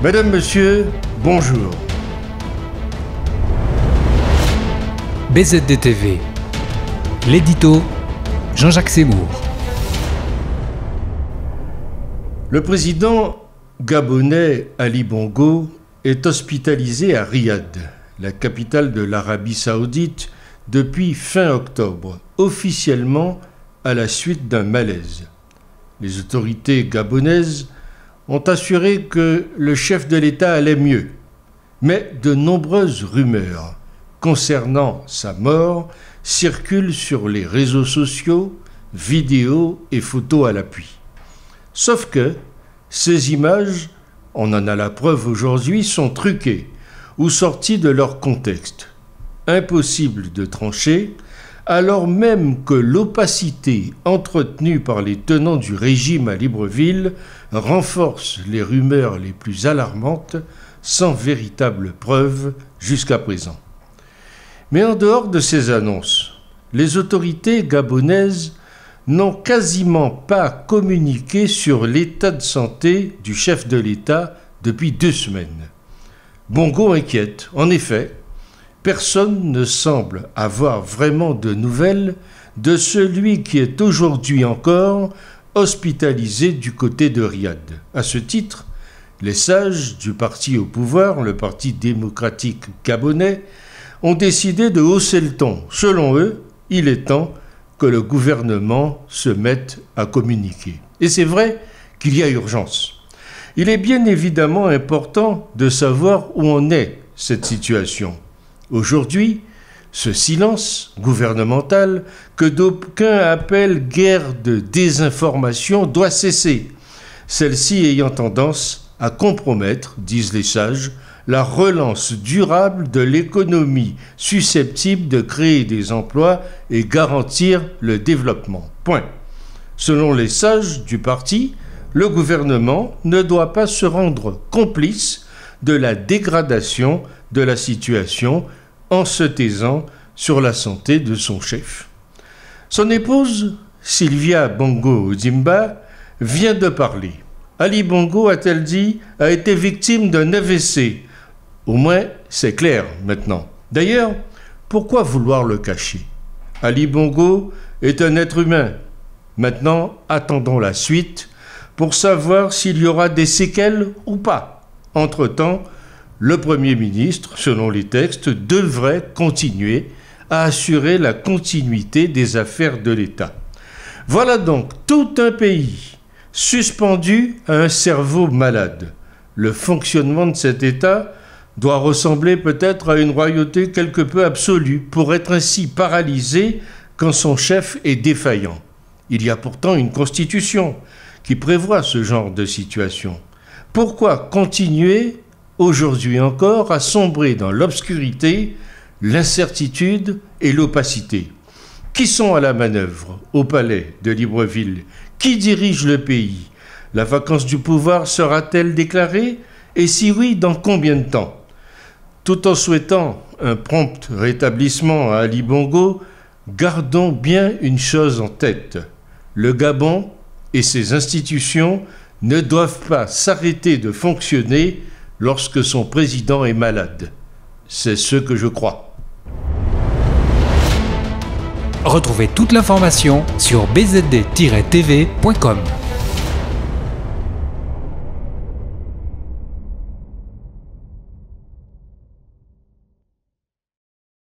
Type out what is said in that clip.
Mesdames, Messieurs, bonjour. BZD-TV, l'édito Jean-Jacques Seymour. Le président gabonais Ali Bongo est hospitalisé à Riyad, la capitale de l'Arabie Saoudite, depuis fin octobre, officiellement à la suite d'un malaise. Les autorités gabonaises ont assuré que le chef de l'État allait mieux, mais de nombreuses rumeurs concernant sa mort circulent sur les réseaux sociaux, vidéos et photos à l'appui. Sauf que ces images, on en a la preuve aujourd'hui, sont truquées ou sorties de leur contexte. Impossible de trancher, alors même que l'opacité entretenue par les tenants du régime à Libreville renforce les rumeurs les plus alarmantes, sans véritable preuve jusqu'à présent. Mais en dehors de ces annonces, les autorités gabonaises n'ont quasiment pas communiqué sur l'état de santé du chef de l'État depuis 2 semaines. Bongo inquiète, en effet. Personne ne semble avoir vraiment de nouvelles de celui qui est aujourd'hui encore hospitalisé du côté de Riyad. À ce titre, les sages du parti au pouvoir, le Parti démocratique gabonais, ont décidé de hausser le ton. Selon eux, il est temps que le gouvernement se mette à communiquer. Et c'est vrai qu'il y a urgence. Il est bien évidemment important de savoir où en est cette situation. Aujourd'hui, ce silence gouvernemental que d'aucuns appellent guerre de désinformation doit cesser, celle-ci ayant tendance à compromettre, disent les sages, la relance durable de l'économie susceptible de créer des emplois et garantir le développement. Point. Selon les sages du parti, le gouvernement ne doit pas se rendre complice de la dégradation de la situation en se taisant sur la santé de son chef. Son épouse, Sylvia Bongo Ondimba, vient de parler. Ali Bongo, a-t-elle dit, a été victime d'un AVC. Au moins, c'est clair maintenant. D'ailleurs, pourquoi vouloir le cacher? Ali Bongo est un être humain. Maintenant, attendons la suite pour savoir s'il y aura des séquelles ou pas. Entre-temps, le Premier ministre, selon les textes, devrait continuer à assurer la continuité des affaires de l'État. Voilà donc tout un pays suspendu à un cerveau malade. Le fonctionnement de cet État doit ressembler peut-être à une royauté quelque peu absolue pour être ainsi paralysé quand son chef est défaillant. Il y a pourtant une constitution qui prévoit ce genre de situation. Pourquoi continuer aujourd'hui encore à sombrer dans l'obscurité, l'incertitude et l'opacité? Qui sont à la manœuvre au palais de Libreville? Qui dirige le pays? La vacance du pouvoir sera-t-elle déclarée? Et si oui, dans combien de temps? Tout en souhaitant un prompt rétablissement à Ali Bongo, gardons bien une chose en tête. Le Gabon et ses institutions ne doivent pas s'arrêter de fonctionner lorsque son président est malade. C'est ce que je crois. Retrouvez toute l'information sur bzd-tv.com.